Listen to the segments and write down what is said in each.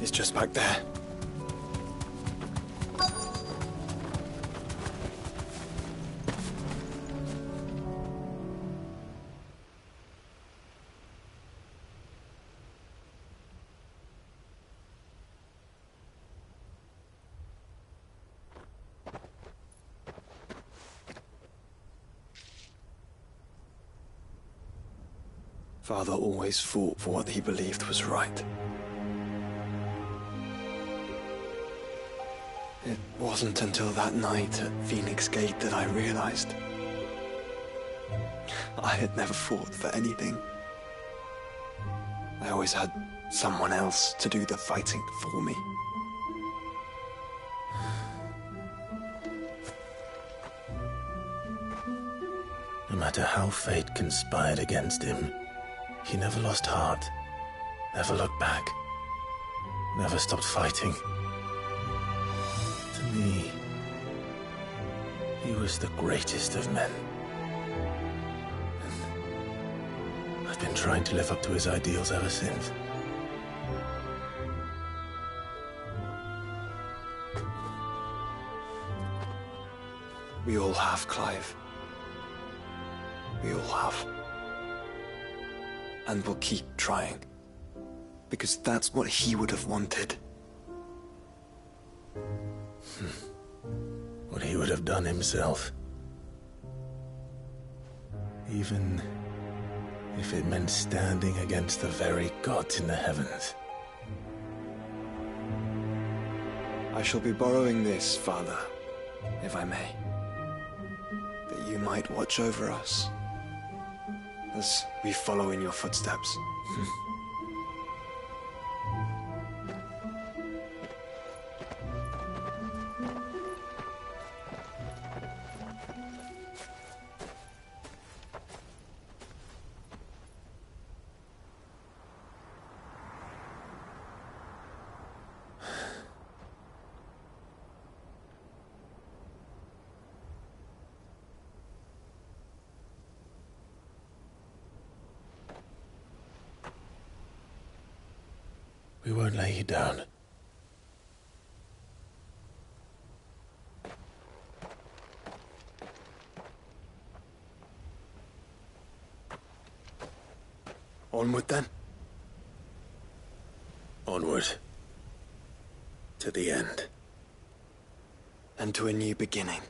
It's just back there. Father always fought for what he believed was right. It wasn't until that night at Phoenix Gate that I realized I had never fought for anything. I always had someone else to do the fighting for me. No matter how fate conspired against him, he never lost heart, never looked back, never stopped fighting. To me, he was the greatest of men. And I've been trying to live up to his ideals ever since. We all have, Clive. We all have. And we'll keep trying. Because that's what he would have wanted. What he would have done himself. Even if it meant standing against the very gods in the heavens. I shall be borrowing this, Father, if I may. That you might watch over us as we follow in your footsteps. We won't lay you down. Onward then. Onward. To the end. And to a new beginning.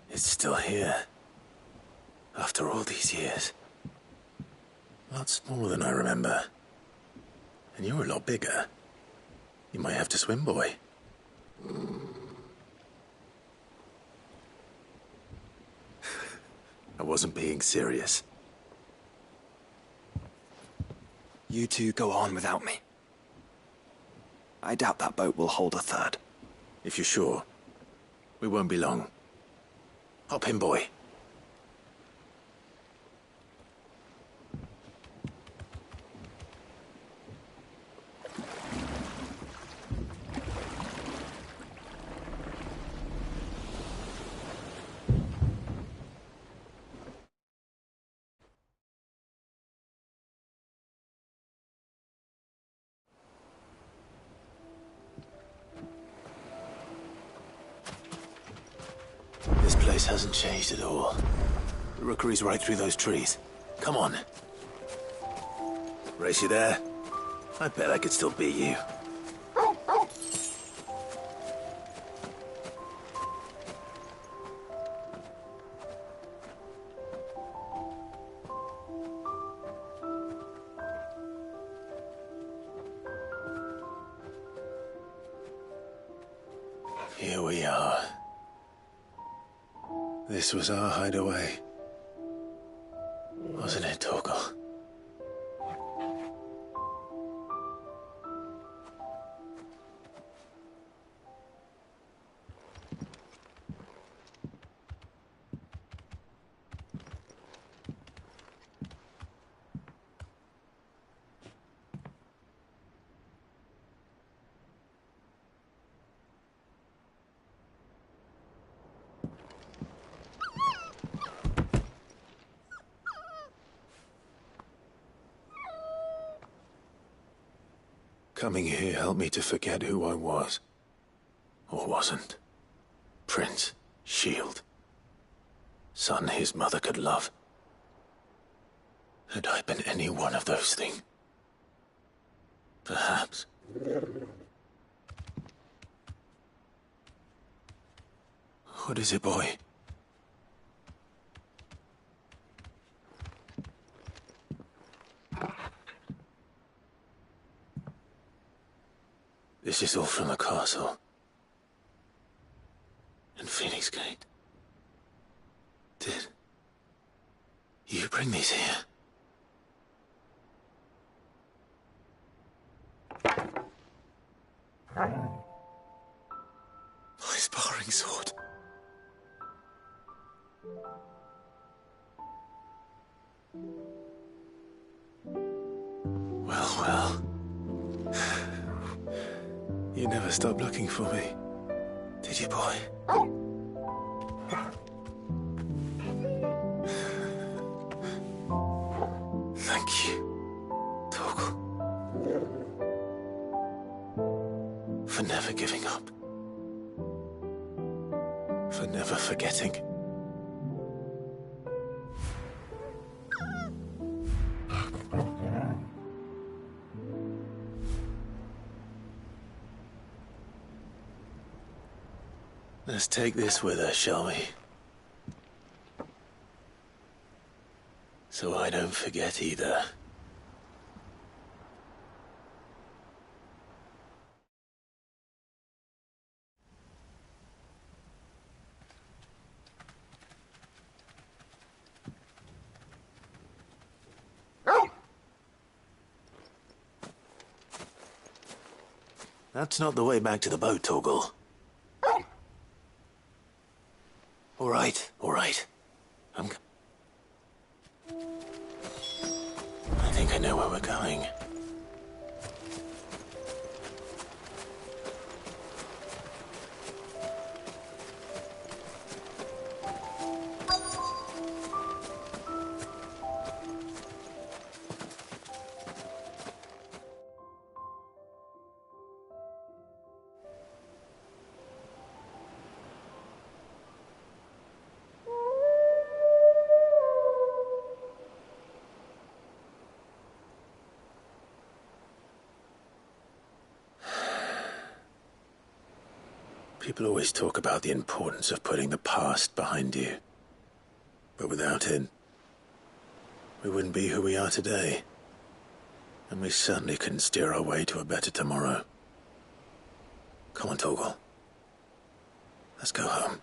It's still here. After all these years. A lot smaller than I remember. And you were a lot bigger. You might have to swim, boy. I wasn't being serious. You two go on without me. I doubt that boat will hold a third. If you're sure, we won't be long. Hop in, boy. This place hasn't changed at all. The rookery's right through those trees. Come on. Race you there? I bet I could still beat you. Here we are. This was our hideaway. Wasn't it, Torgal? Coming here helped me to forget who I was. Or wasn't. Prince, shield. Son his mother could love. Had I been any one of those things? Perhaps. What is it, boy? This is all from the castle. And Phoenix Gate. Did you bring these here? My sparring sword. Well. You never stopped looking for me, did you, boy? Thank you, Torgal. For never giving up. For never forgetting. Let's take this with us, shall we? So I don't forget either. That's not the way back to the boat, Torgal. All right. I think I know where we're going. People always talk about the importance of putting the past behind you. But without it, we wouldn't be who we are today. And we certainly couldn't steer our way to a better tomorrow. Come on, Torgal. Let's go home.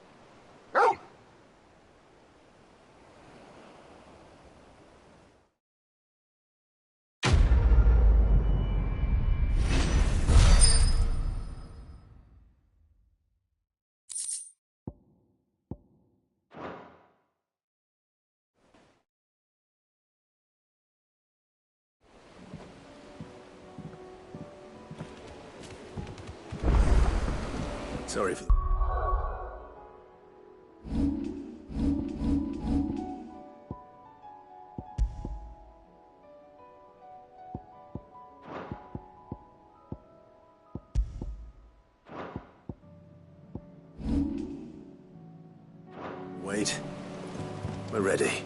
Sorry for... Wait. We're ready.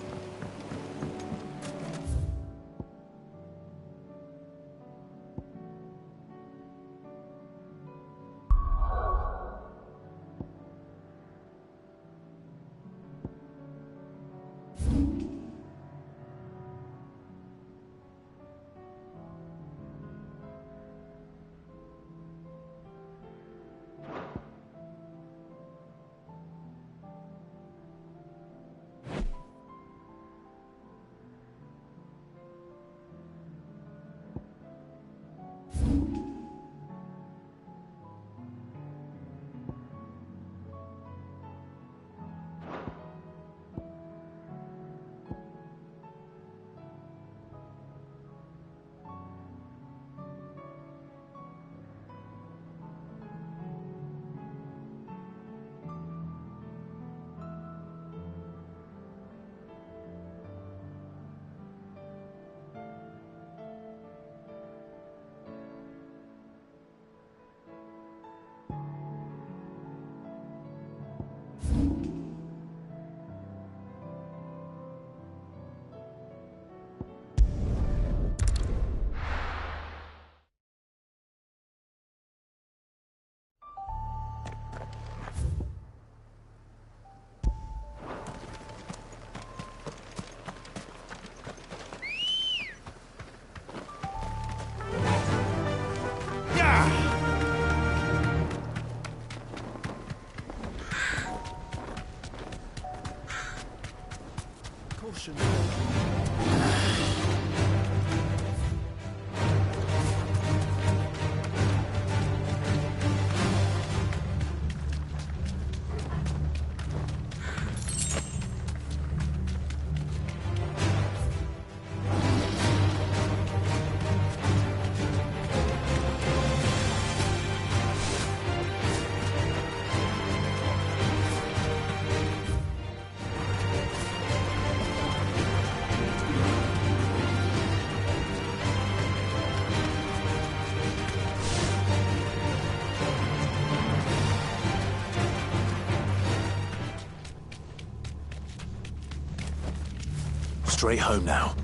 straight home now.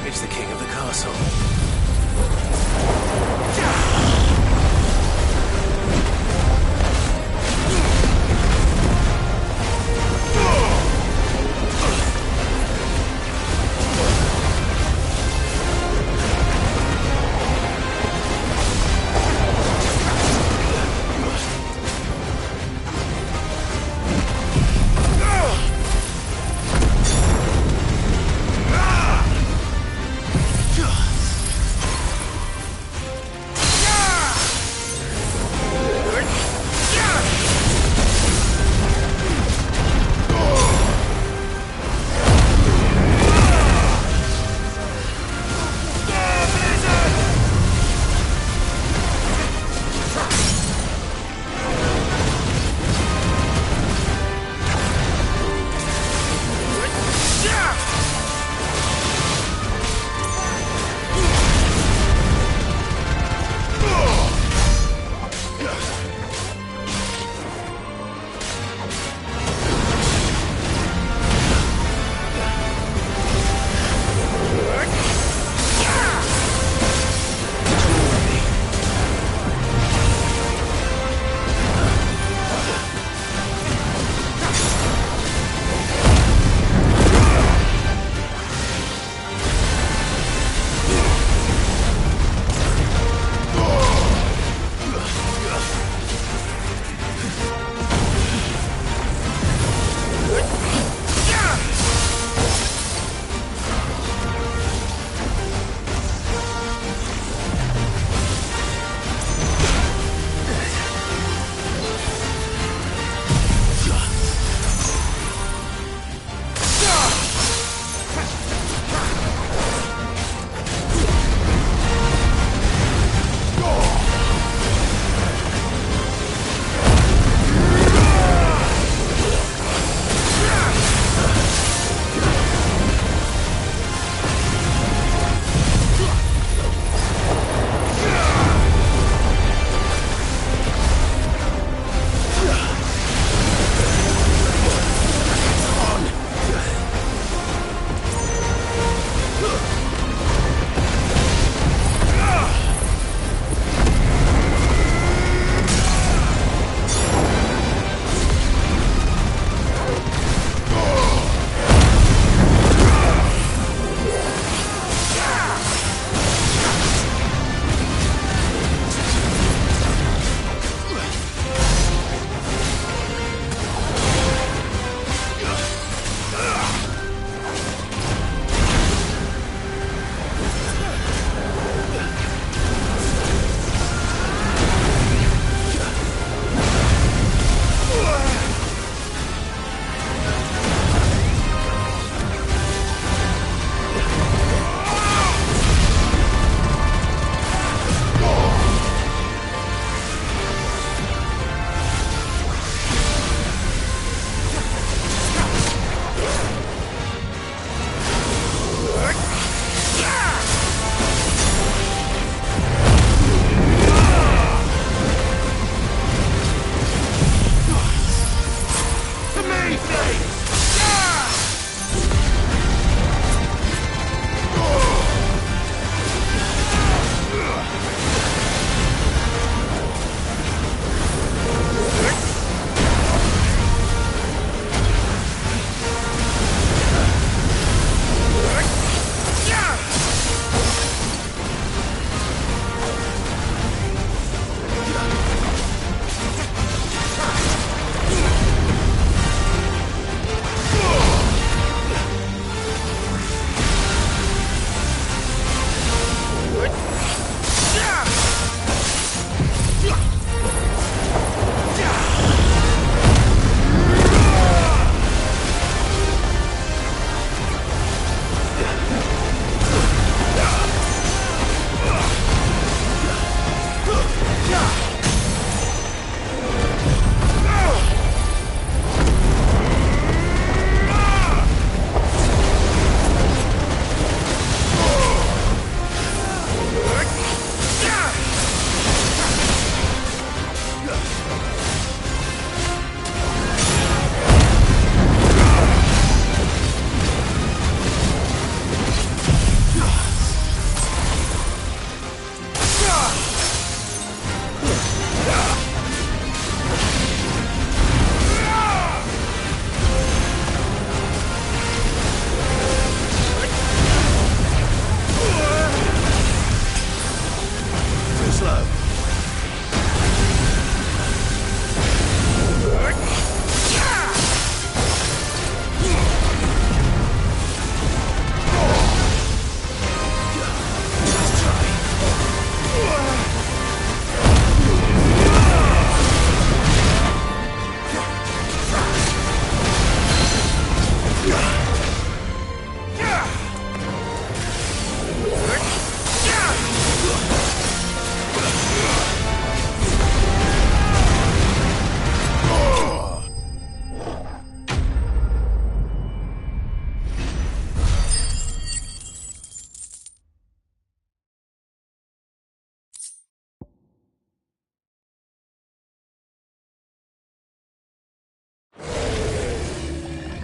It's the king of the castle.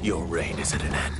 Your reign is at an end.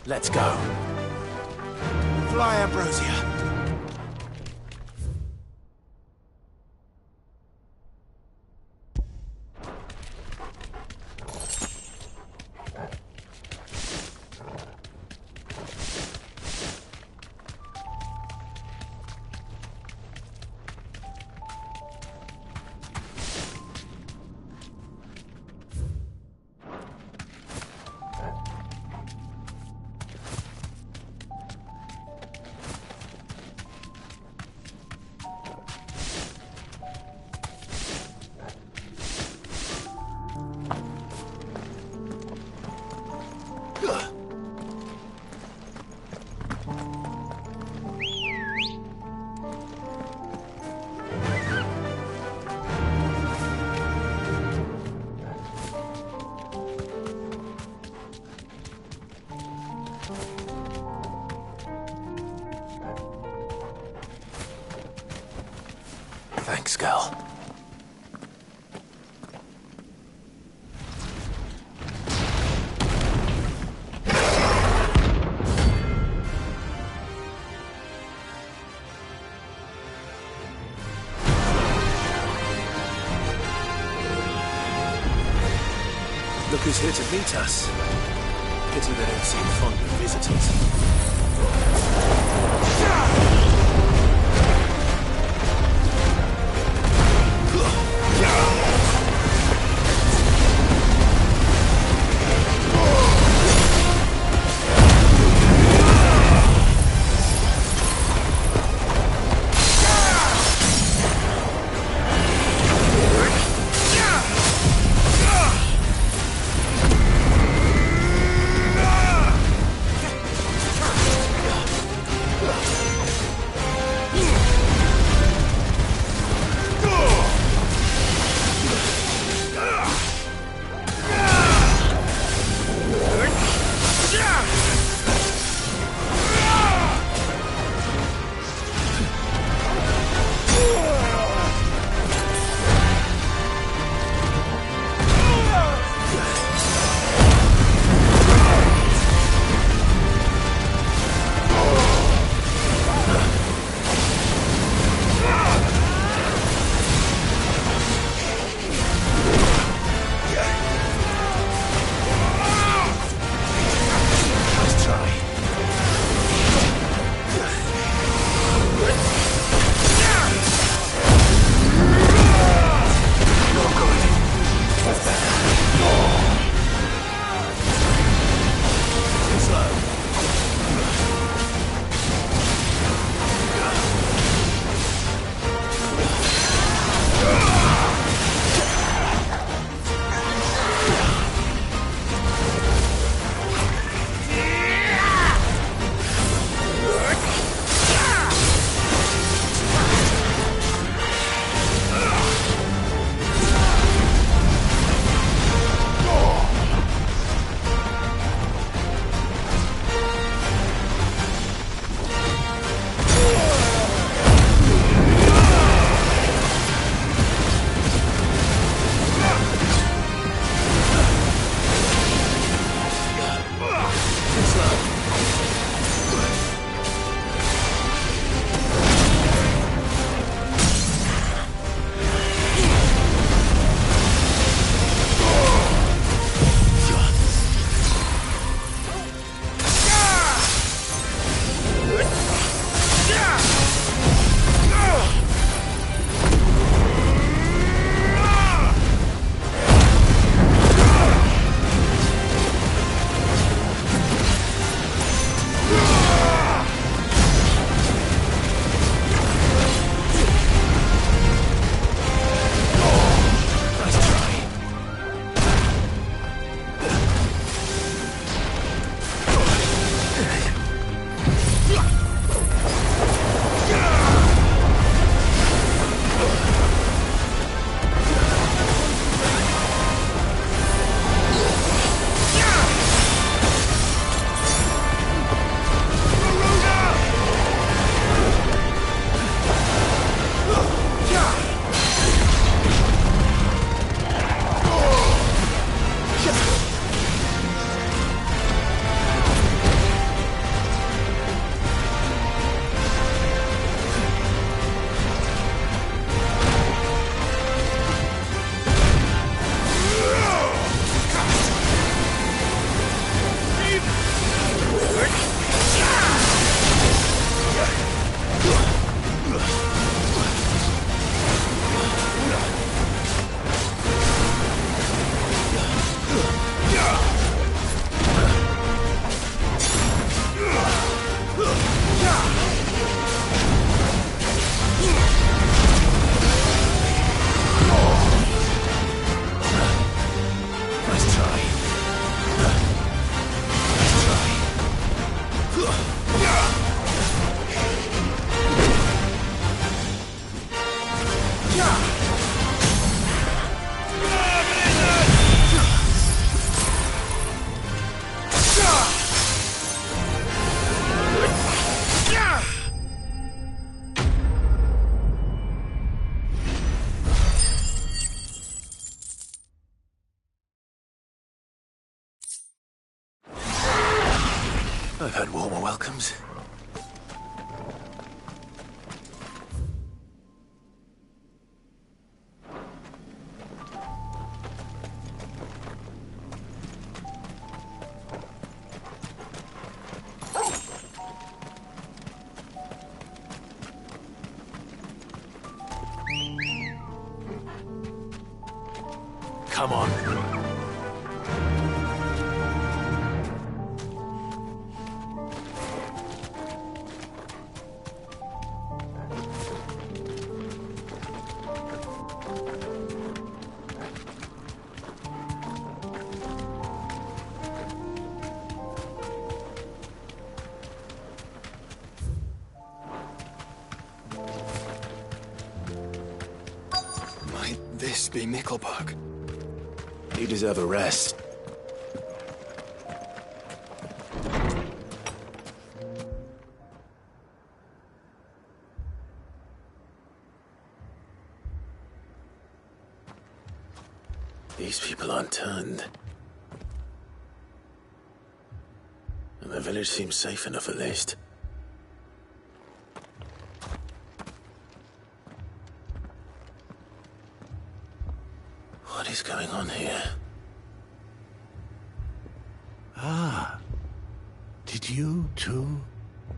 Let's go. Fly, Ambrosia. Thanks, Gal. Look who's here to meet us. Pity they don't seem fond of visitors. I've had warmer welcomes. Come on. Might this be Mickelberg? You deserve a rest. These people aren't turned. And the village seems safe enough at least. What is going on here? Ah. Did you, too,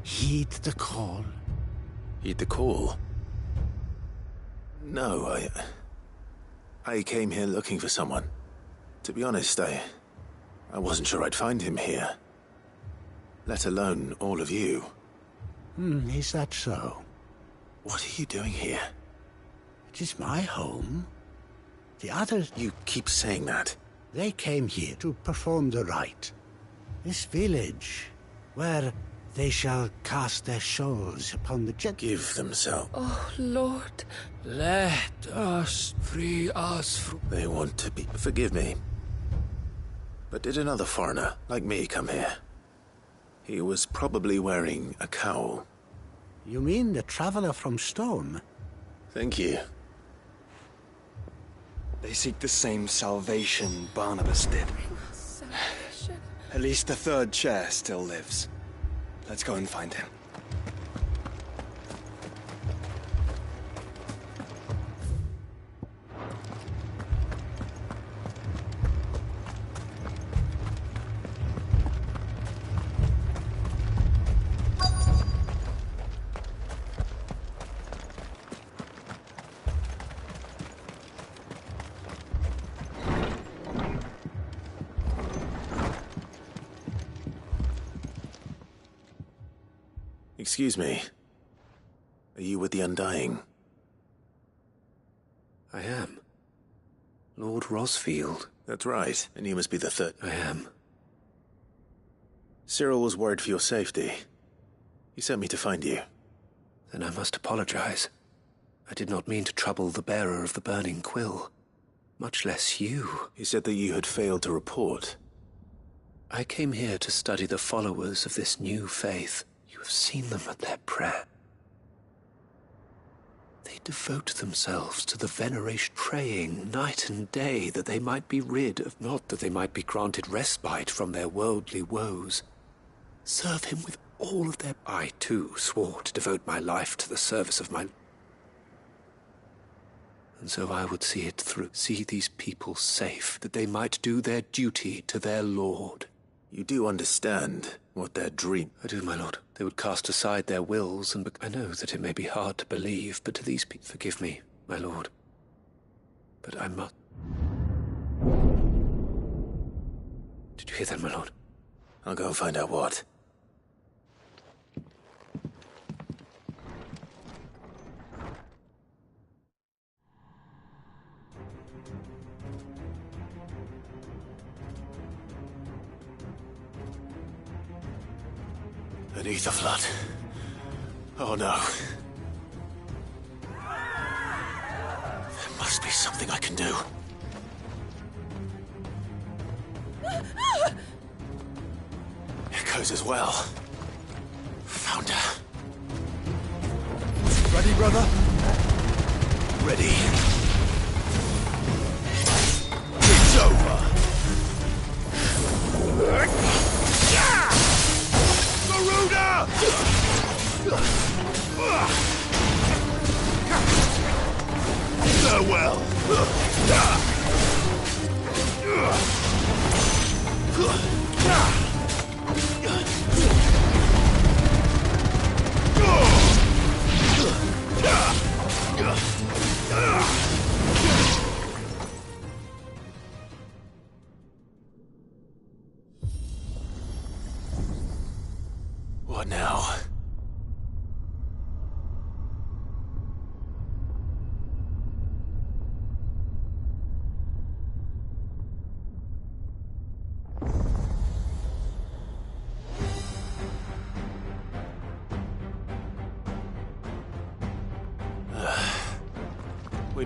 heed the call? Heed the call? No, I came here looking for someone. To be honest, I wasn't sure I'd find him here. Let alone all of you. Is that so? What are you doing here? It is my home. The others, You keep saying that. they came here to perform the rite. This village, where they shall cast their souls upon the Give themselves. Oh, Lord, let us free us from... They want to be... Forgive me. But did another foreigner, like me, come here? He was probably wearing a cowl. You mean the traveler from Stone? Thank you. They seek the same salvation Barnabas did. Salvation. At least the third chair still lives. Let's go and find him. Excuse me. Are you with the Undying? I am. Lord Rosfield. That's right, and you must be the third. I am. Cyril was worried for your safety. He sent me to find you. Then I must apologize. I did not mean to trouble the bearer of the burning quill. Much less you. He said that you had failed to report. I came here to study the followers of this new faith. You have seen them at their prayer. They devote themselves to the veneration, praying night and day that they might be rid of, not that they might be granted respite from their worldly woes. Serve him with all of their... I, too, swore to devote my life to the service of my... And so I would see it through, see these people safe, that they might do their duty to their lord. You do understand what their dream... I do, my lord. They would cast aside their wills, and I know that it may be hard to believe, but to these people... Forgive me, my lord. But I must... Did you hear that, my lord? I'll go and find out what. An ether flood. Oh no. There must be something I can do. Echoes as well. Found her. Ready, brother? Ready. It's over.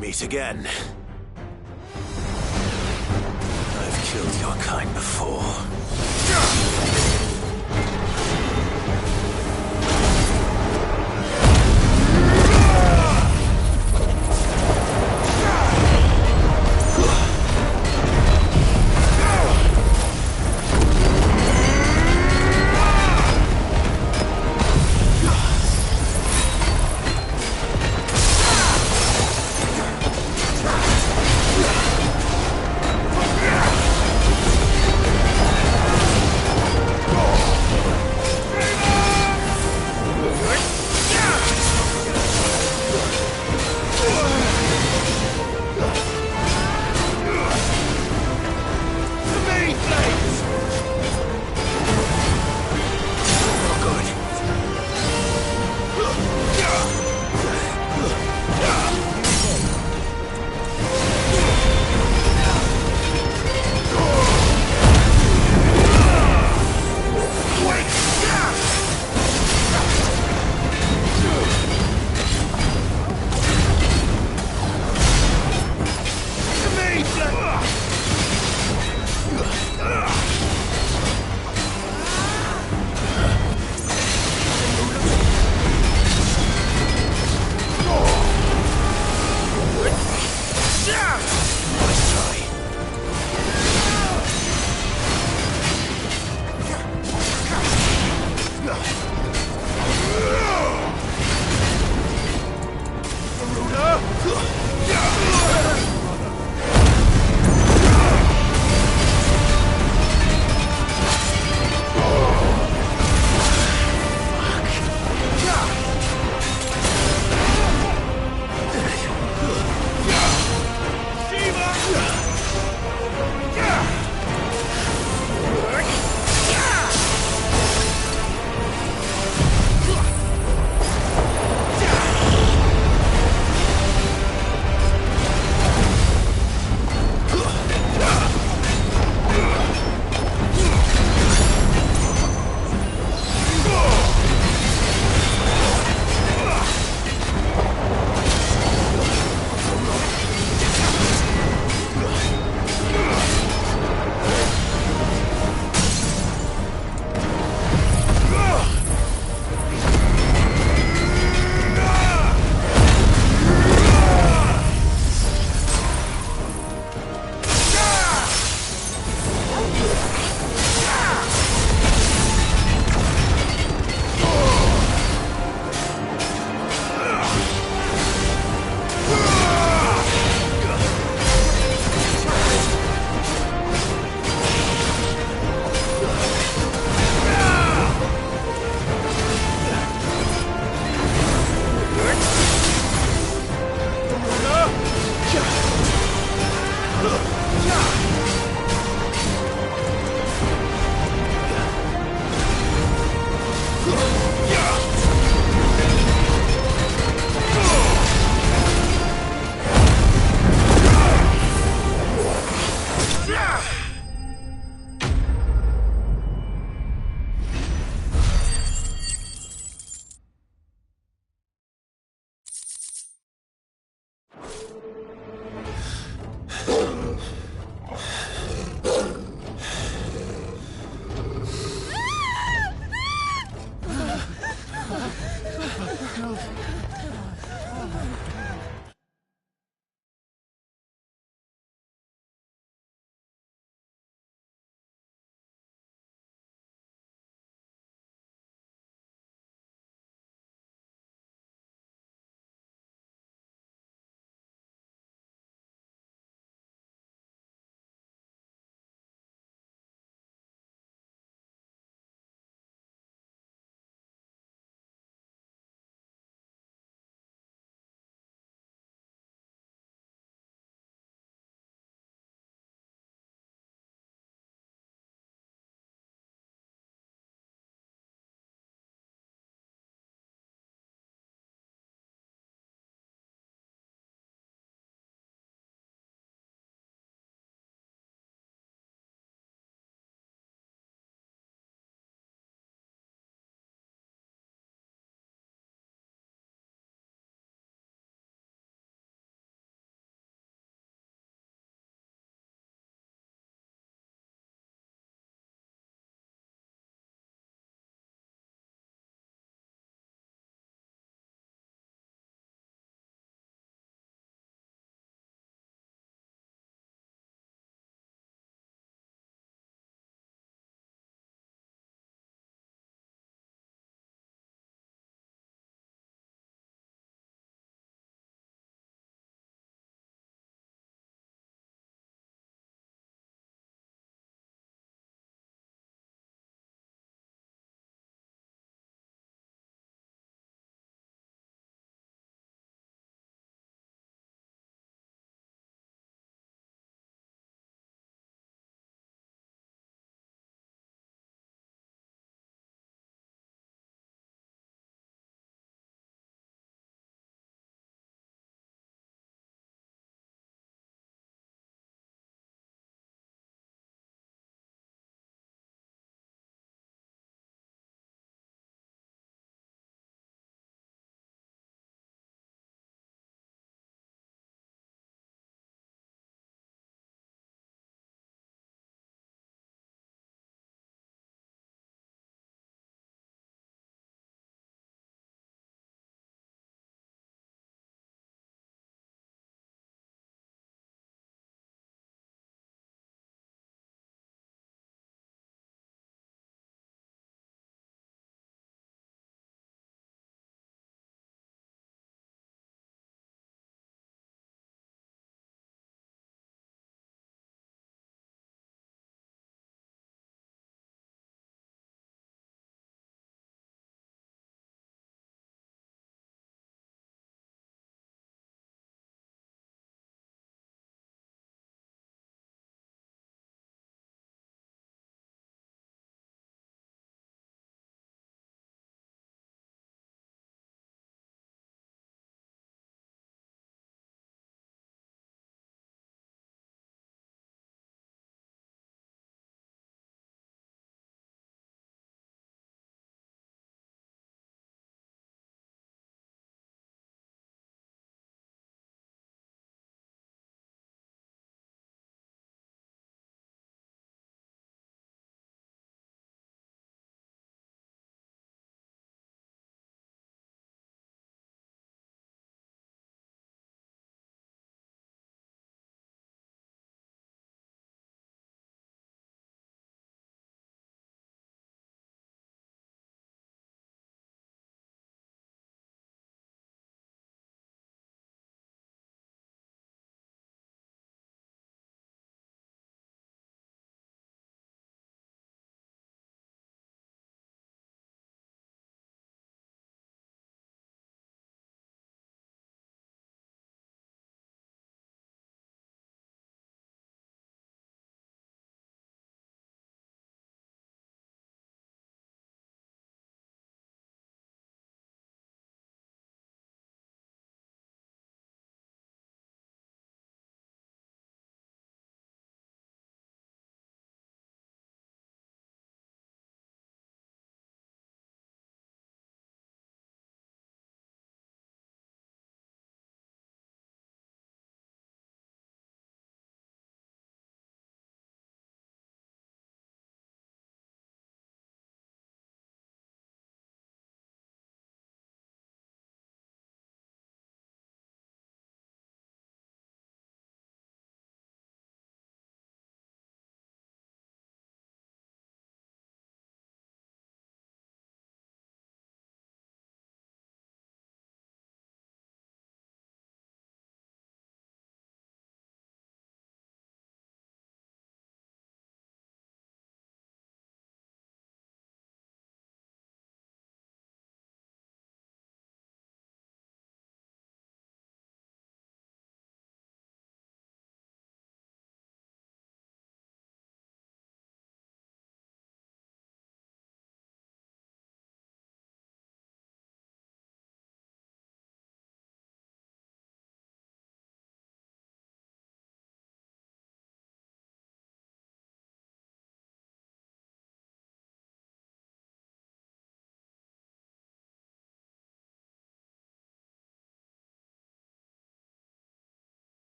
we meet again. I've killed your kind before.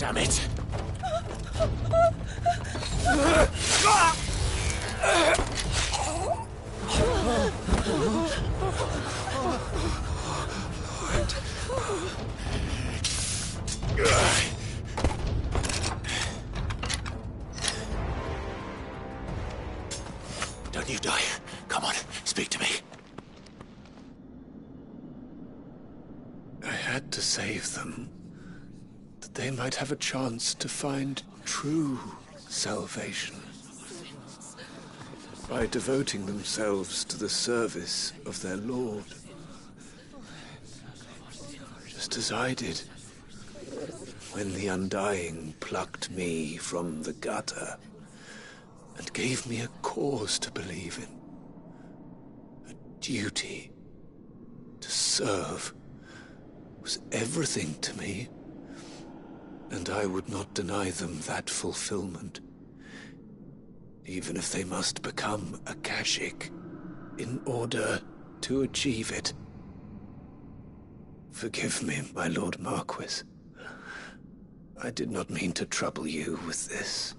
Damn it! Don't you die. Come on, speak to me. I had to save them, that they might have a chance to find true salvation. By devoting themselves to the service of their Lord. Just as I did when the Undying plucked me from the gutter and gave me a cause to believe in. A duty to serve was everything to me, and I would not deny them that fulfillment, even if they must become a Kashyyyk in order to achieve it. Forgive me, my Lord Marquis. I did not mean to trouble you with this.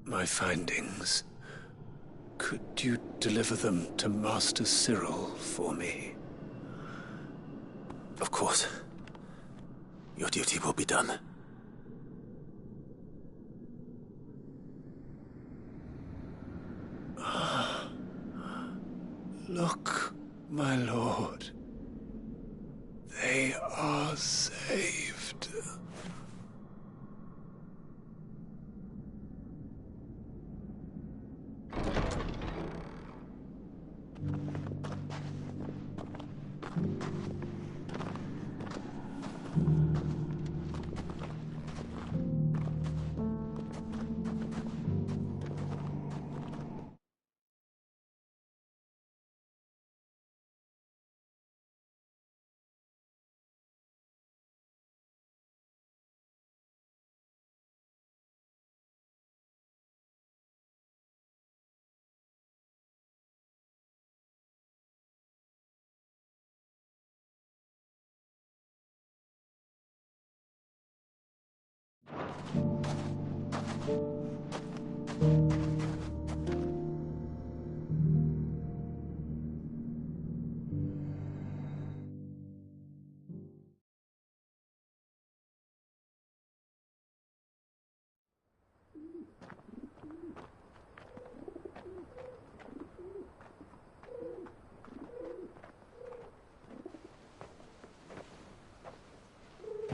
My findings. Could you deliver them to Master Cyril for me? Of course. Your duty will be done. Look, my lord. They are saved.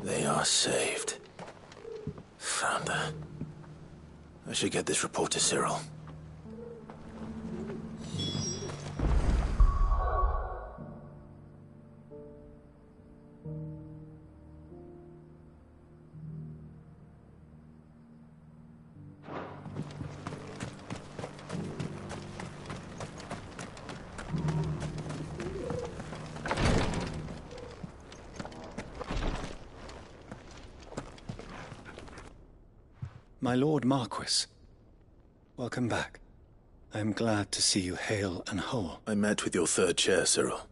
They are saved. Founder. I should get this report to Cyril. My Lord Marquis, welcome back. I am glad to see you hale and whole. I met with your third chair, Cyril.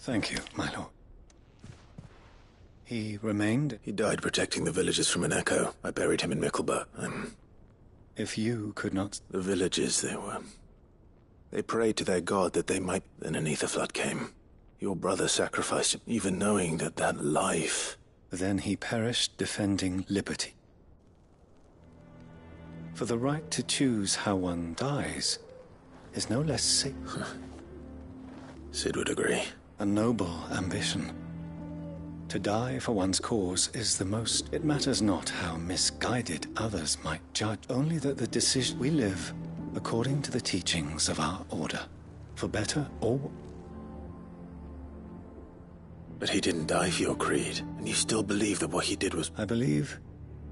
Thank you, my lord. He remained? He died protecting the villagers from an echo. I buried him in Mickelbur, and... If you could not... The villagers, They prayed to their god that they might... Then an ether flood came. Your brother sacrificed him, even knowing that life... Then he perished defending liberty. For the right to choose how one dies is no less sacred. Sid would agree. A noble ambition. To die for one's cause is the most... It matters not how misguided others might judge, only that the decision we live according to the teachings of our order, for better or... But he didn't die for your creed, and you still believe that what he did was... I believe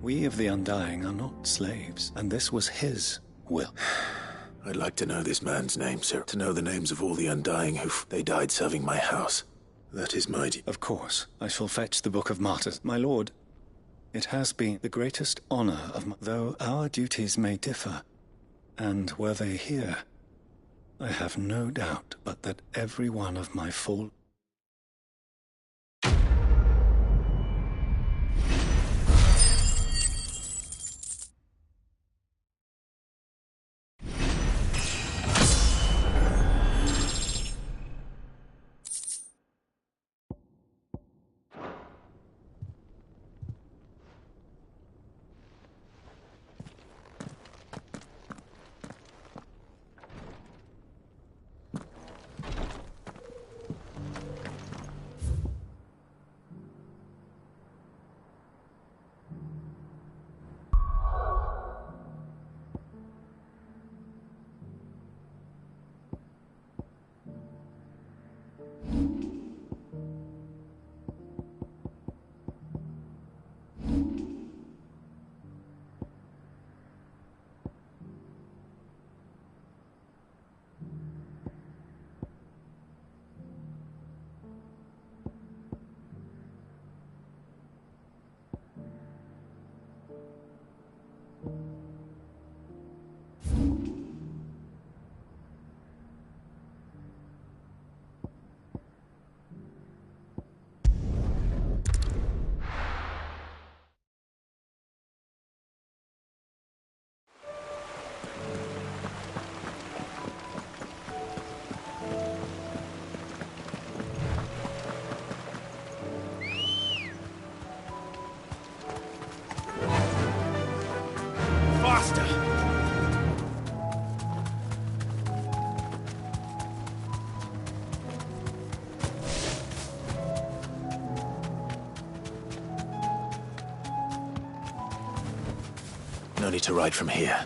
we of the Undying are not slaves, and this was his will. I'd like to know this man's name, sir. To know the names of all the Undying they died serving my house. That is mighty. Of course, I shall fetch the Book of Martyrs. My lord, it has been the greatest honor of my... Though our duties may differ, And were they here, I have no doubt but that every one of my full... No need to ride from here.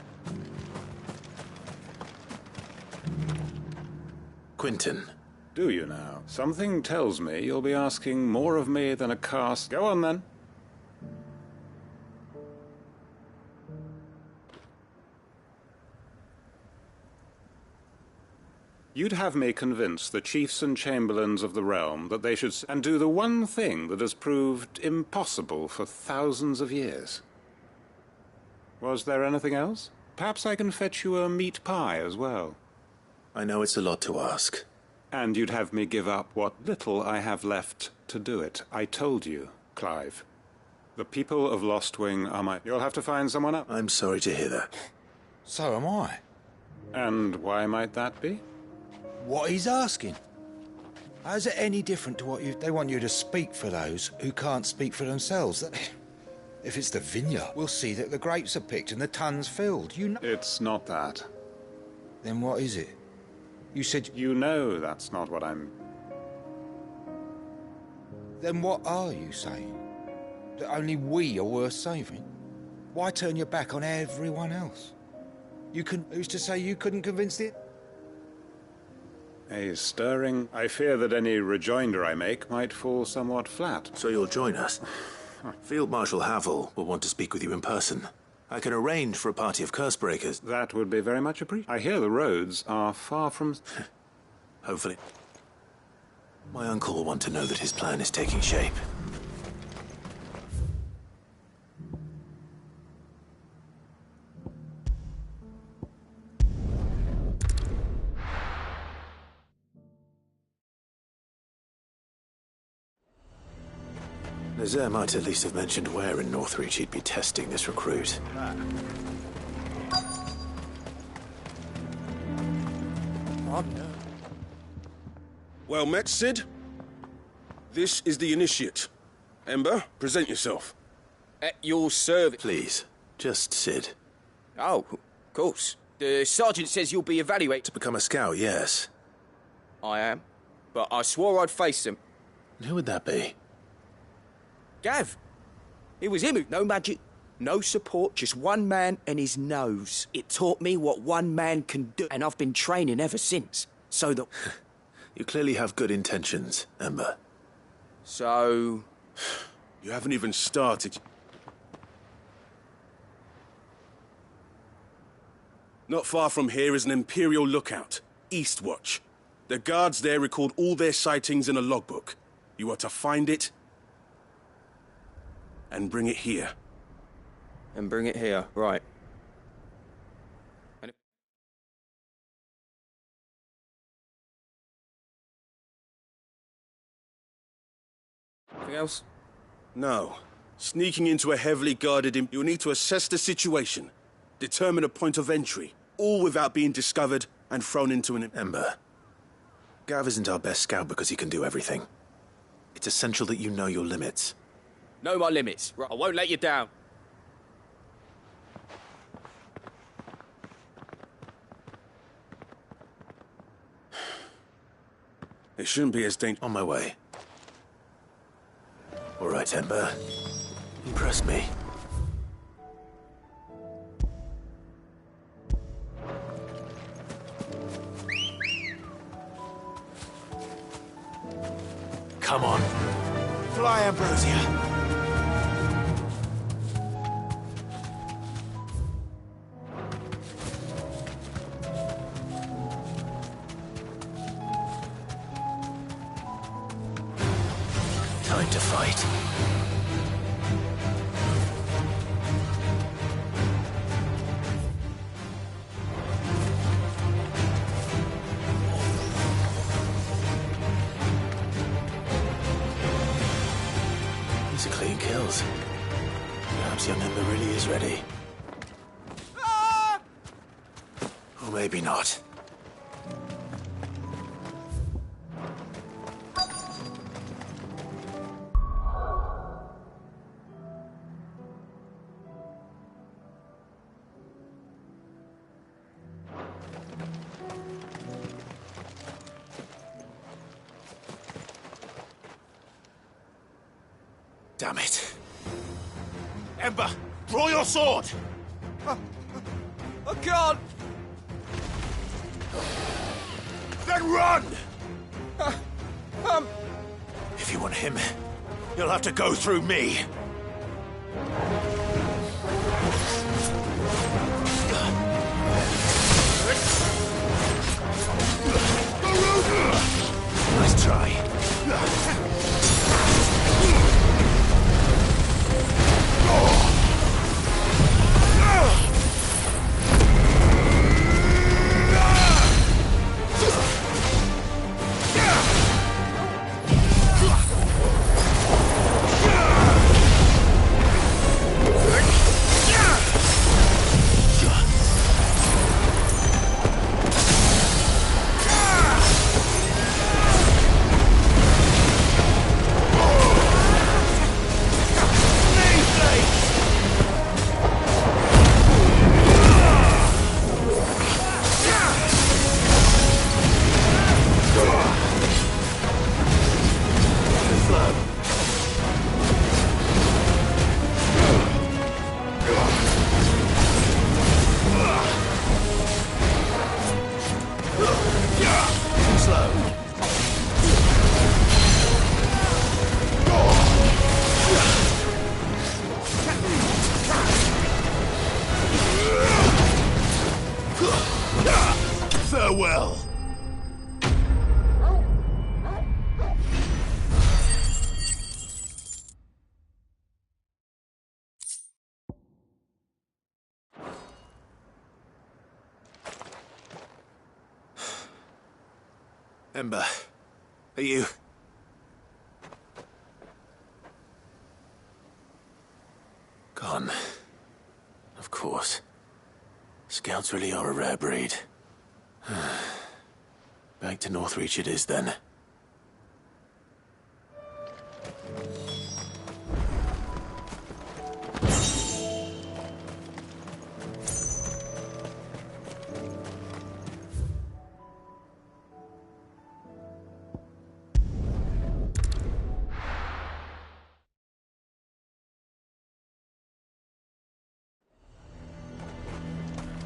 Quentin. Do you now? Something tells me you'll be asking more of me than a cast. Go on, then. You'd have me convince the chiefs and chamberlains of the realm that they should and do the one thing that has proved impossible for thousands of years. Was there anything else? Perhaps I can fetch you a meat pie as well. I know it's a lot to ask. And you'd have me give up what little I have left to do it. I told you, Clive. The people of Lostwing are my... You'll have to find someone else. I'm sorry to hear that. So am I. And why might that be? What he's asking. How's it any different to what they want you to speak for those who can't speak for themselves? If it's the vineyard, we'll see that the grapes are picked and the tons filled. You know. It's not that. Then what is it? You said... You know that's not what I'm... Then what are you saying? That only we are worth saving? Why turn your back on everyone else? You can... Who's to say you couldn't convince it? A stirring... I fear that any rejoinder I make might fall somewhat flat. So you'll join us? Field Marshal Havel will want to speak with you in person. I can arrange for a party of Cursebreakers. That would be very much appreciated. I hear the roads are far from... Hopefully. My uncle will want to know that his plan is taking shape. Nazaire might at least have mentioned where in Northreach he'd be testing this recruit. Well met, Cid. This is the initiate. Ember, present yourself. At your service. Please, just Cid. Oh, of course. The sergeant says you'll be evaluated. To become a scout, yes. I am. But I swore I'd face him. Who would that be? Gav. It was him who... No magic, no support, just one man and his nose. It taught me what one man can do, and I've been training ever since. So that... You clearly have good intentions, Ember. So... You haven't even started. Not far from here is an Imperial lookout, Eastwatch. The guards there record all their sightings in a logbook. You are to find it and bring it here. And bring it here, right. Anything else? No. Sneaking into a heavily guarded... You'll need to assess the situation, determine a point of entry, all without being discovered and thrown into an... Ember, Gav isn't our best scout because he can do everything. It's essential that you know your limits. Know my limits. I won't let you down. It shouldn't be as dangerous. On my way. All right, Ember. Impress me. Come on. Fly, Ambrosia. Time to fight. These are clean kills. Perhaps young Ember really is ready. Or maybe not. Damn it. Ember, draw your sword! I can't! Then run! If you want him, you'll have to go through me. Nice try. Farewell. Ember, are you... Gone. Of course. Scouts really are a rare breed. Back to Northreach it is, then.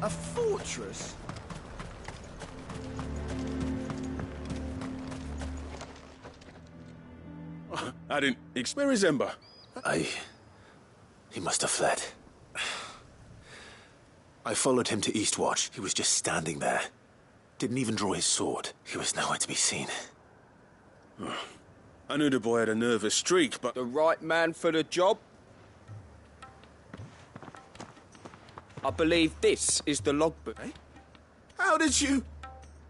A fortress? I didn't... Where is Ember? He must have fled. I followed him to Eastwatch. He was just standing there. Didn't even draw his sword. He was nowhere to be seen. I knew the boy had a nervous streak, but... The right man for the job? I believe this is the logbook. Eh? How did you...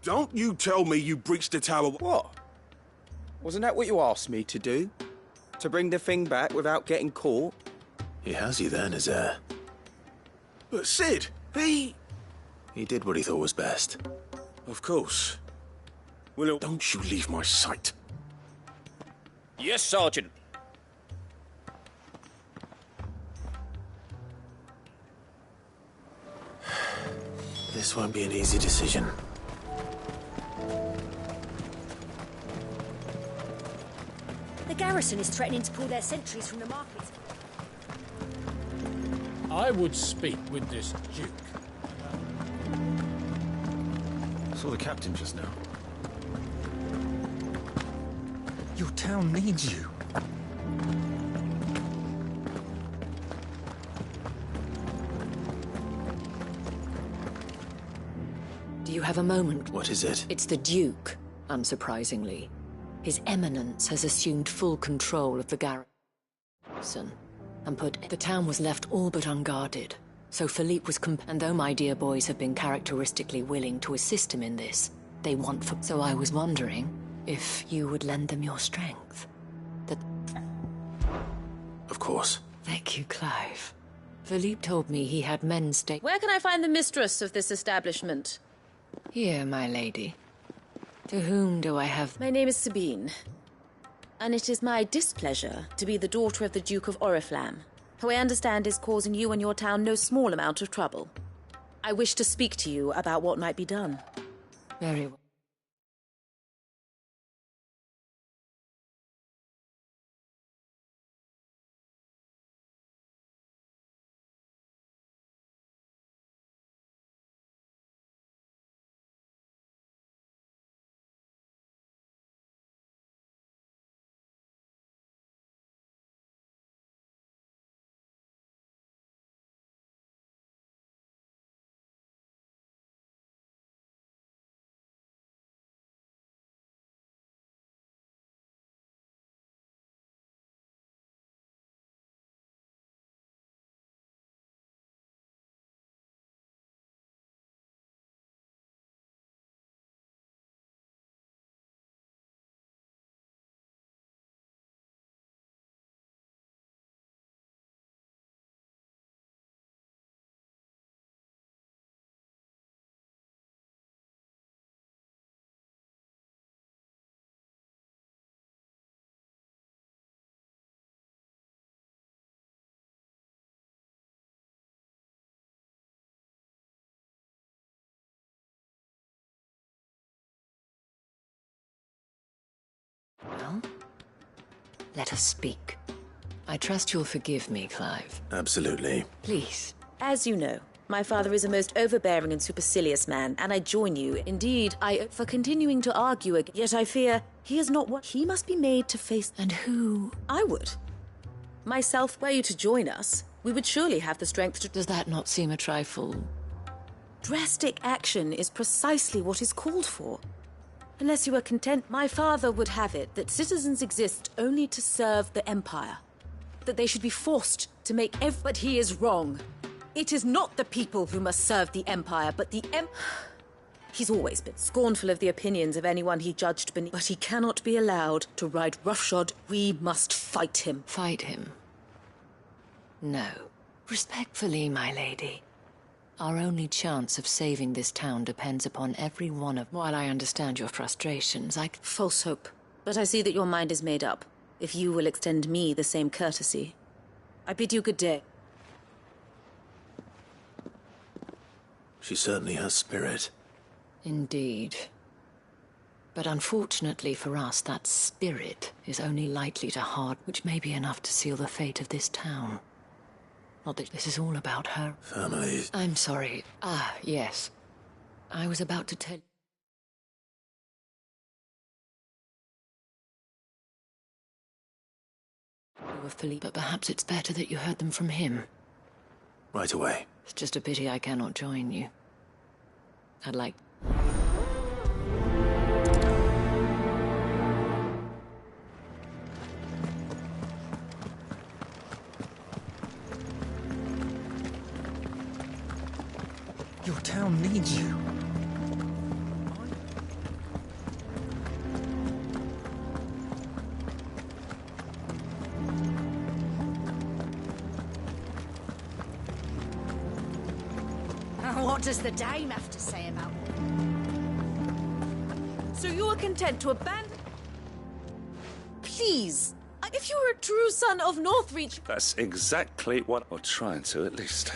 Don't you tell me you breached the tower... What? Wasn't that what you asked me to do? To bring the thing back without getting caught? He has you then, his heir. But Sid, he did what he thought was best. Of course. Well, don't you leave my sight. Yes, Sergeant. This won't be an easy decision. The garrison is threatening to pull their sentries from the market. I would speak with this duke. I saw the captain just now. Your town needs you. Do you have a moment? What is it? It's the Duke, unsurprisingly. His Eminence has assumed full control of the garrison, and the town was left all but unguarded. So Philippe was and though my dear boys have been characteristically willing to assist him in this, they want so I was wondering if you would lend them your strength. Of course. Thank you, Clive. Philippe told me he had men stay. Where can I find the mistress of this establishment? Here, my lady. To whom do I have... My name is Sabine, and it is my displeasure to be the daughter of the Duke of Oriflamme, who I understand is causing you and your town no small amount of trouble. I wish to speak to you about what might be done. Very well. Well, let us speak. I trust you'll forgive me, Clive. Absolutely. Please. As you know, my father is a most overbearing and supercilious man, and I join you. Indeed, for continuing to argue, yet I fear he is not what he must be made to face. And who? I would. Myself, were you to join us, we would surely have the strength to... Does that not seem a trifle? Drastic action is precisely what is called for. Unless you are content, my father would have it that citizens exist only to serve the Empire. That they should be forced to make But he is wrong. It is not the people who must serve the Empire, but the He's always been scornful of the opinions of anyone he judged beneath. But he cannot be allowed to ride roughshod. We must fight him. Fight him? No. Respectfully, my lady. Our only chance of saving this town depends upon every one of... While I understand your frustrations, False hope. But I see that your mind is made up. If you will extend me the same courtesy. I bid you good day. She certainly has spirit. Indeed. But unfortunately for us, that spirit is only likely to harden, which may be enough to seal the fate of this town. Not that this is all about her. Families. I'm sorry. Ah, yes. I was about to tell... you of Philippe, but perhaps it's better that you heard them from him. Right away. It's just a pity I cannot join you. I'd like... Your town needs you. What does the dame have to say about it? So you are content to abandon... Please! If you were a true son of Northreach... That's exactly what... Or trying to, at least.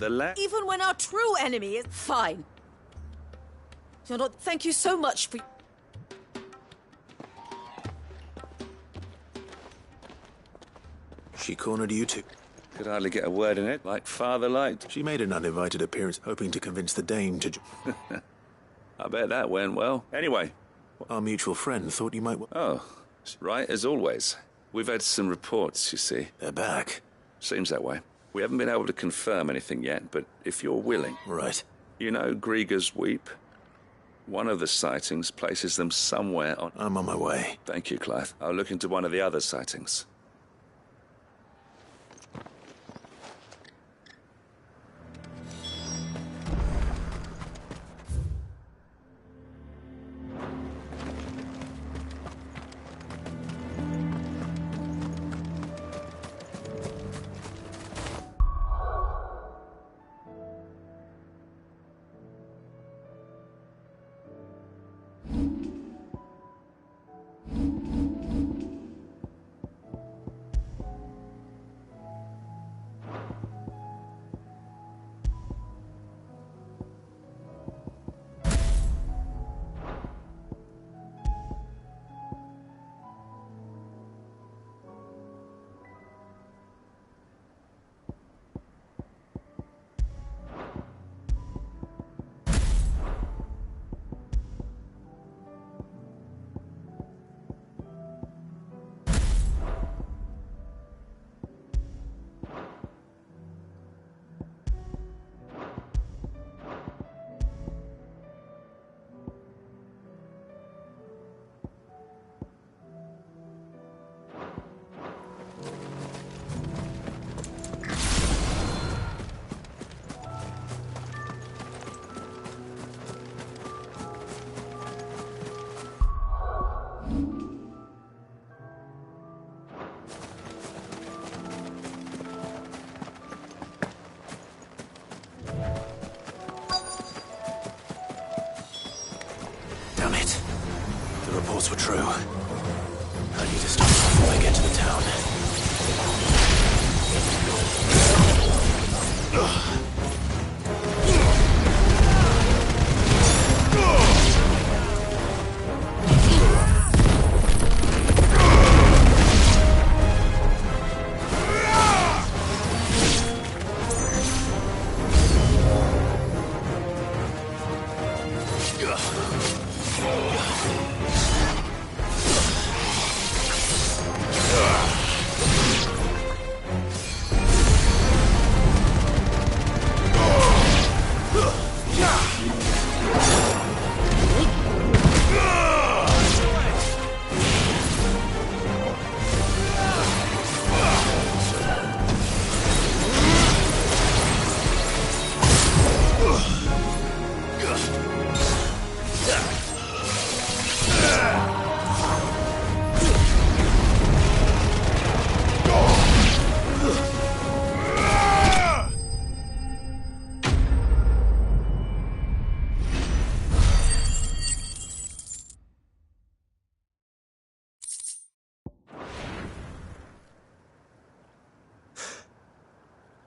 Even when our true enemy is... Fine. You're not... Thank you so much for... She cornered you two. Could hardly get a word in it, like father liked. She made an uninvited appearance, hoping to convince the dame to... I bet that went well. Anyway. Our mutual friend thought you might... Oh, right, as always. We've had some reports, you see. They're back. Seems that way. We haven't been able to confirm anything yet, but if you're willing... Right. You know Grieger's Weep? One of the sightings places them somewhere on... I'm on my way. Thank you, Clive. I'll look into one of the other sightings. Were true. I need to stop before I get to the town.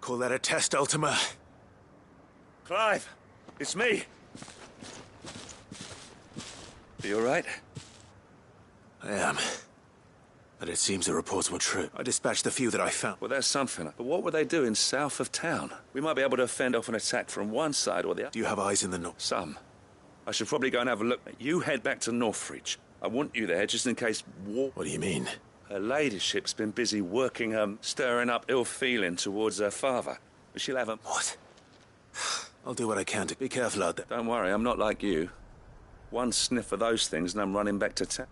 Call that a test, Ultima? Clive, it's me. Are you all right? I am. But it seems the reports were true. I dispatched the few that I found. Well, there's something. But what were they doing south of town? We might be able to fend off an attack from one side or the other. Do you have eyes in the north? Some. I should probably go and have a look. You head back to Northreach. I want you there just in case war... What do you mean? Her ladyship's been busy working, stirring up ill feeling towards her father. She'll have a... What? I'll do what I can to be careful out there. Don't worry, I'm not like you. One sniff of those things and I'm running back to town.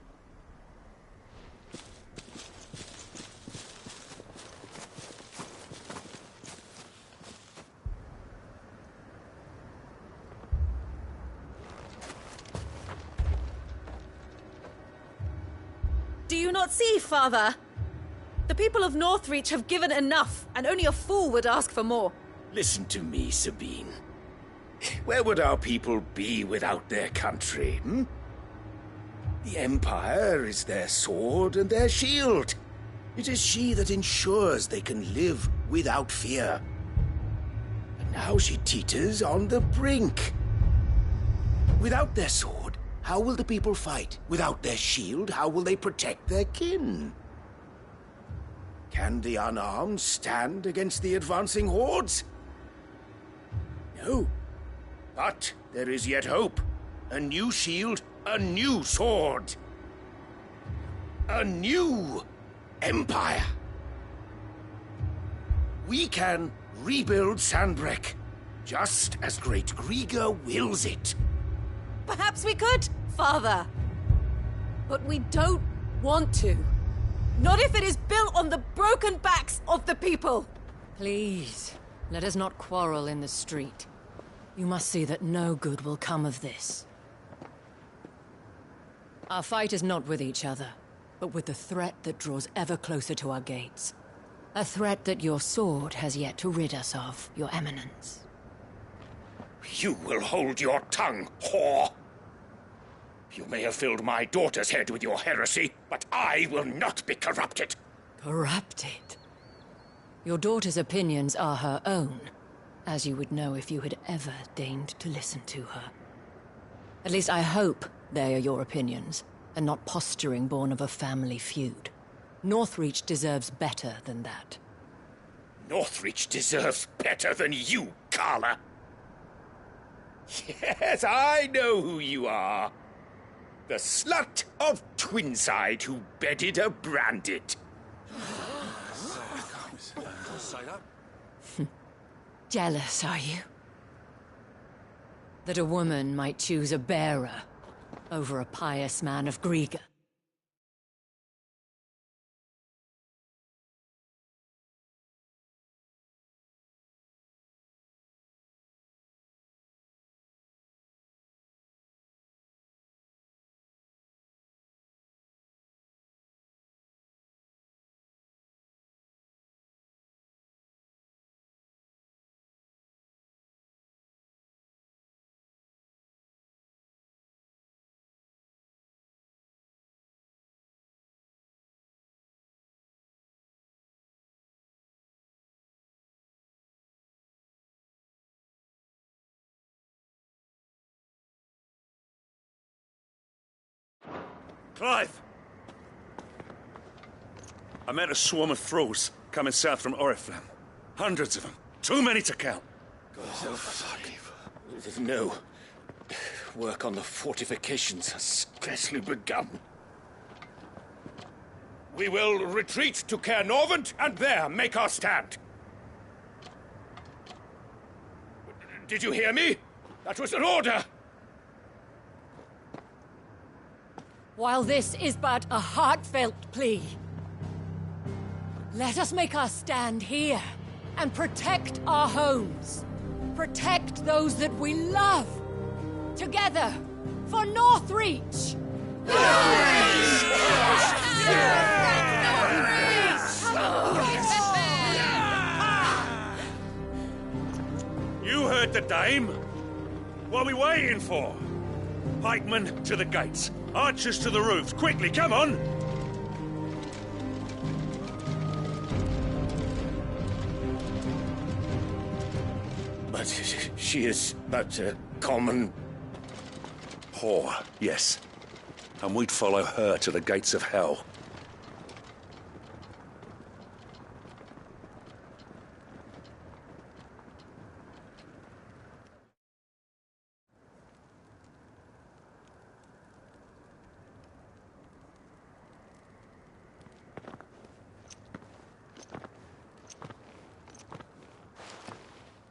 Do you not see, Father? The people of Northreach have given enough, and only a fool would ask for more. Listen to me, Sabine. Where would our people be without their country, hmm? The Empire is their sword and their shield. It is she that ensures they can live without fear. And now she teeters on the brink. Without their sword, how will the people fight? Without their shield, how will they protect their kin? Can the unarmed stand against the advancing hordes? No. But there is yet hope. A new shield, a new sword. A new empire. We can rebuild Sanbreque, just as Great Griga wills it. Perhaps we could, Father. But we don't want to. Not if it is built on the broken backs of the people. Please, let us not quarrel in the street. You must see that no good will come of this. Our fight is not with each other, but with the threat that draws ever closer to our gates. A threat that your sword has yet to rid us of, Your Eminence. You will hold your tongue, whore! You may have filled my daughter's head with your heresy, but I will not be corrupted. Corrupted? Your daughter's opinions are her own, as you would know if you had ever deigned to listen to her. At least I hope they are your opinions, and not posturing born of a family feud. Northreach deserves better than that. Northreach deserves better than you, Carla. Yes, I know who you are. The slut of Twinside who bedded a Branded. Jealous, are you? That a woman might choose a bearer over a pious man of Griga. Clive! I met a swarm of thralls coming south from Oriflamme. Hundreds of them. Too many to count. No. Work on the fortifications has scarcely begun. We will retreat to Caer Norvent and there make our stand. Did you hear me? That was an order! While this is but a heartfelt plea, let us make our stand here and protect our homes. Protect those that we love. Together, for Northreach! You heard the dame. What are we waiting for? Pikemen to the gates. Archers to the roofs. Quickly, come on! But she is but a common... whore, yes. And we'd follow her to the gates of hell.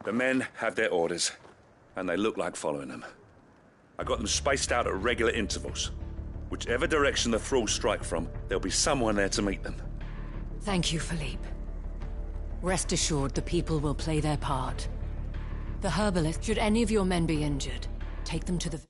The men have their orders, and they look like following them. I got them spaced out at regular intervals. Whichever direction the thralls strike from, there'll be someone there to meet them. Thank you, Philippe. Rest assured the people will play their part. The herbalist, should any of your men be injured, take them to the...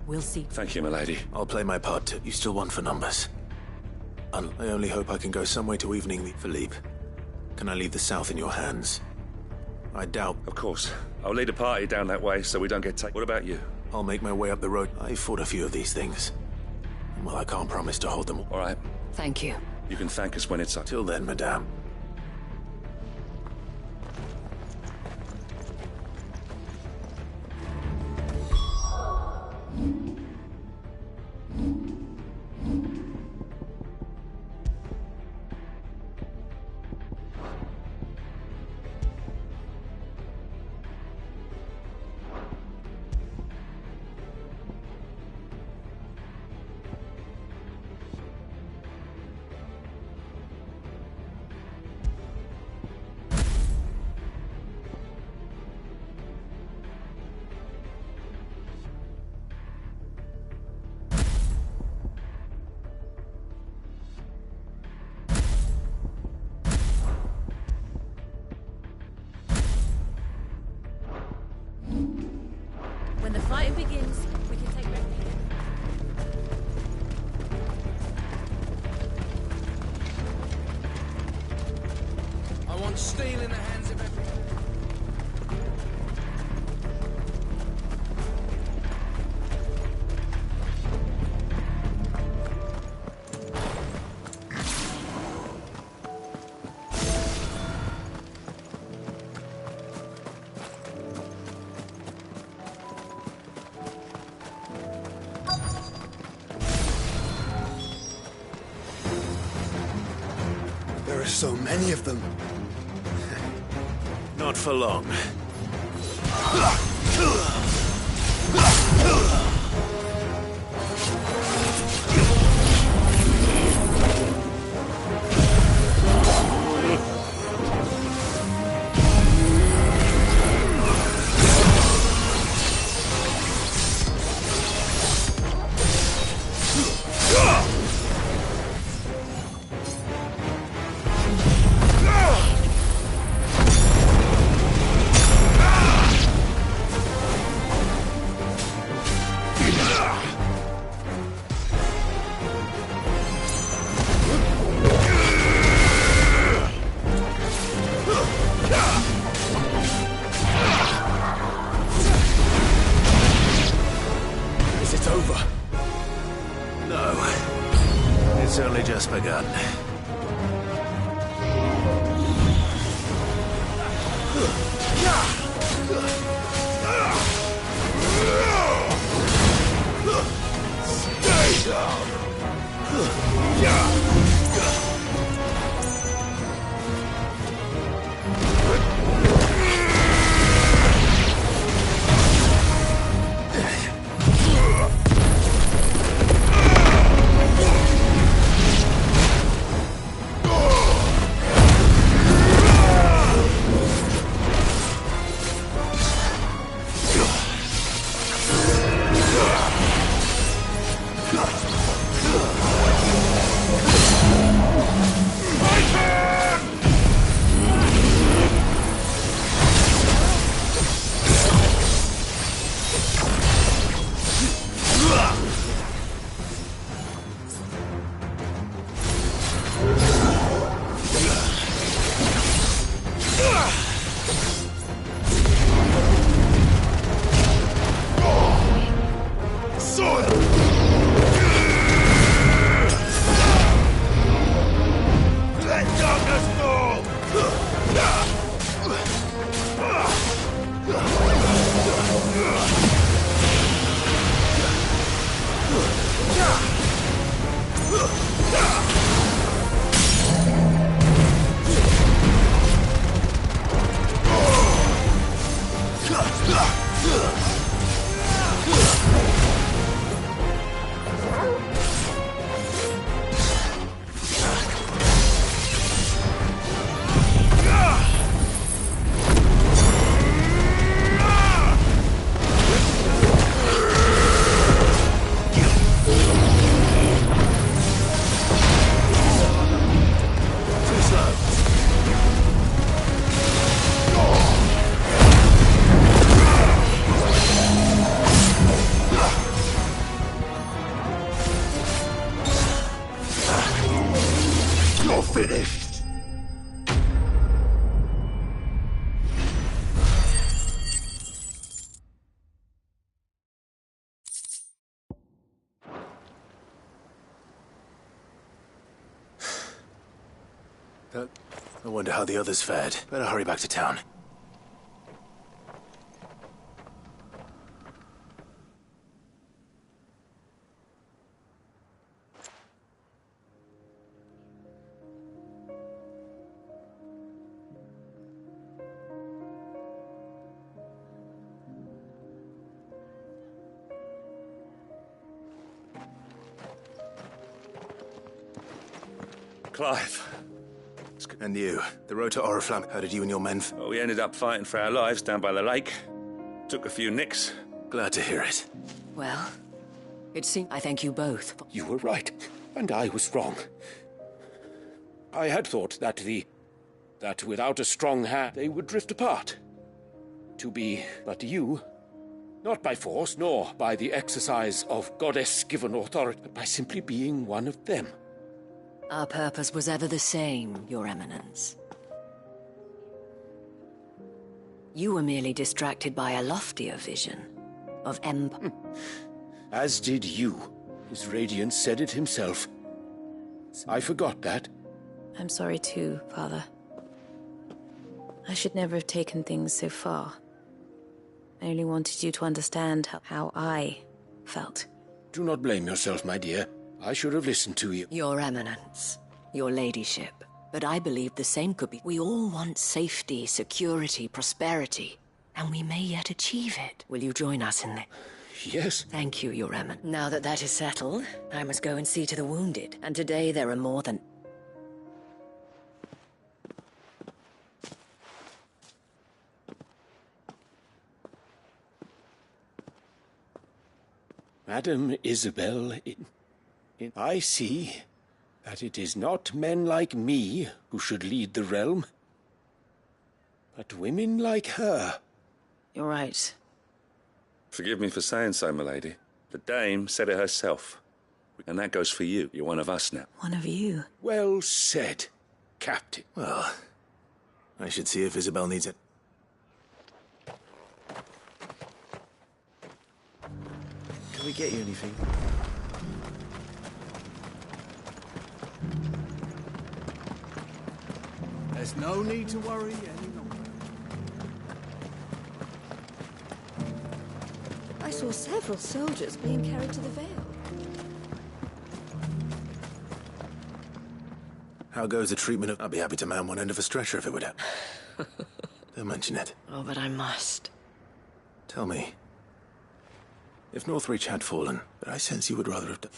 We'll see. Thank you, milady. I'll play my part too. You still want for numbers? I only hope I can go some way to evening the... Philippe, can I leave the south in your hands? I doubt... Of course. I'll lead a party down that way so we don't get taken. What about you? I'll make my way up the road. I fought a few of these things. Well, I can't promise to hold them all. All right. Thank you. You can thank us when it's up. Till then, madame. When the fighting begins, we can take refuge. I want steel in the hands of everyone. There are so many of them. Not for long. I wonder how the others fared. Better hurry back to town. Clive. And you, the road to Oriflamme, how did you and your men... Well, we ended up fighting for our lives down by the lake. Took a few nicks. Glad to hear it. Well, it seems I thank you both. You were right, and I was wrong. I had thought that without a strong hand, they would drift apart. But you, not by force, nor by the exercise of goddess-given authority, but by simply being one of them. Our purpose was ever the same, Your Eminence. You were merely distracted by a loftier vision of empire. As did you. His radiance said it himself. I forgot that. I'm sorry too, Father. I should never have taken things so far. I only wanted you to understand how I felt. Do not blame yourself, my dear. I should have listened to you. Your Eminence, your ladyship. But I believe the same could be. We all want safety, security, prosperity. And we may yet achieve it. Will you join us in this? Yes. Thank you, Your Eminence. Now that that is settled, I must go and see to the wounded. And today there are more than... Madam Isabel, I see that it is not men like me who should lead the realm, but women like her. You're right. Forgive me for saying so, my lady. The dame said it herself. And that goes for you. You're one of us now. One of you. Well said, Captain. Well, I should see if Isabel needs it. Can we get you anything? There's no need to worry any longer. I saw several soldiers being carried to the Vale. How goes the treatment of... I'd be happy to man one end of a stretcher if it would help. Don't mention it. Oh, but I must. Tell me, if Northreach had fallen, but I sense you would rather have done...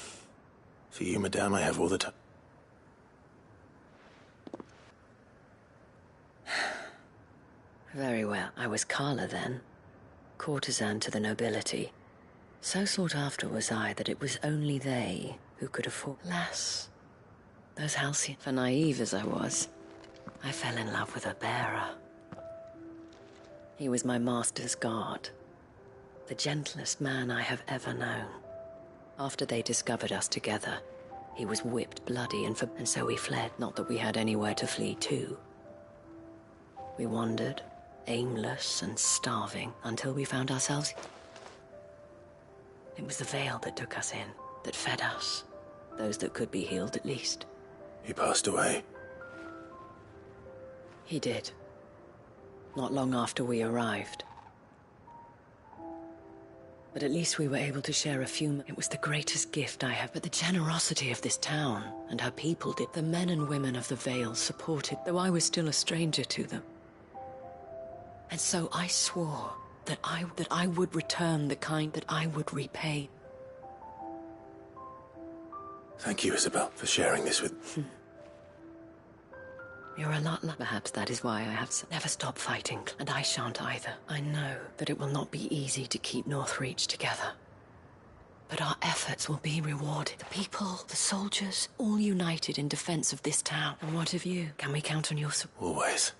For you, madame, I have all the time. Very well. I was Carla then. Courtesan to the nobility. So sought after was I that it was only they who could afford... Alas, those halcyon... For naive as I was, I fell in love with a bearer. He was my master's guard. The gentlest man I have ever known. After they discovered us together, he was whipped bloody and so we fled. Not that we had anywhere to flee to. We wandered, aimless and starving, until we found ourselves... It was the Vale that took us in, that fed us. Those that could be healed, at least. He passed away. He did. Not long after we arrived. But at least we were able to share a few... It was the greatest gift I have. But the generosity of this town and her people did. The men and women of the Vale supported, though I was still a stranger to them. And so I swore that I would return the kind that I would repay. Thank you, Isabel, for sharing this with... You're a lot like... Perhaps that is why I have never stopped fighting, and I shan't either. I know that it will not be easy to keep Northreach together. But our efforts will be rewarded. The people, the soldiers, all united in defense of this town. And what of you? Can we count on your support? Always.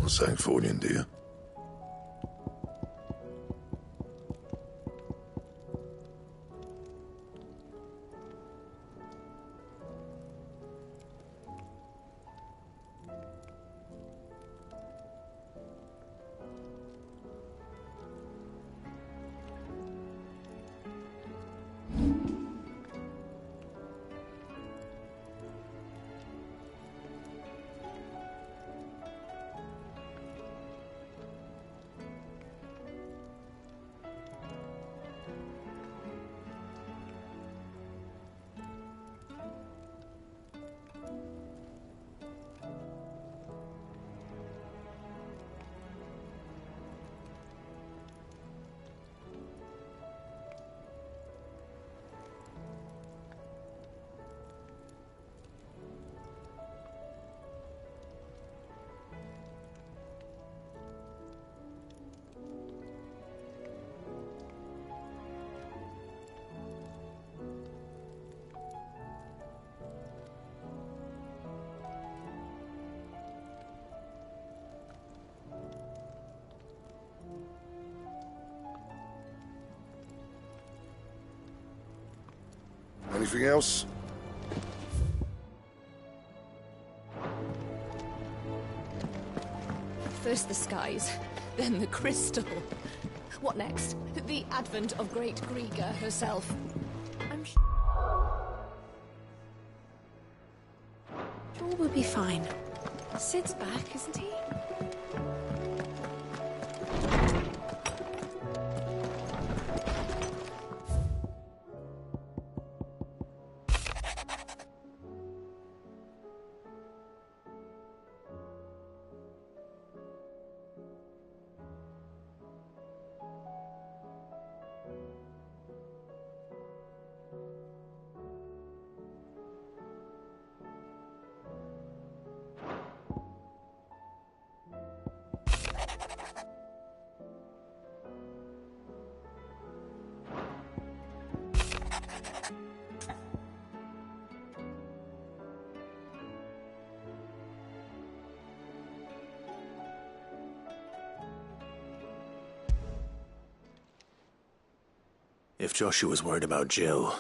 Sancfordian, do you? Anything else? First the skies, then the crystal. What next? The advent of Great Griga herself. I'm sure we'll be fine. Sid's back, isn't he? If Joshua's worried about Jill,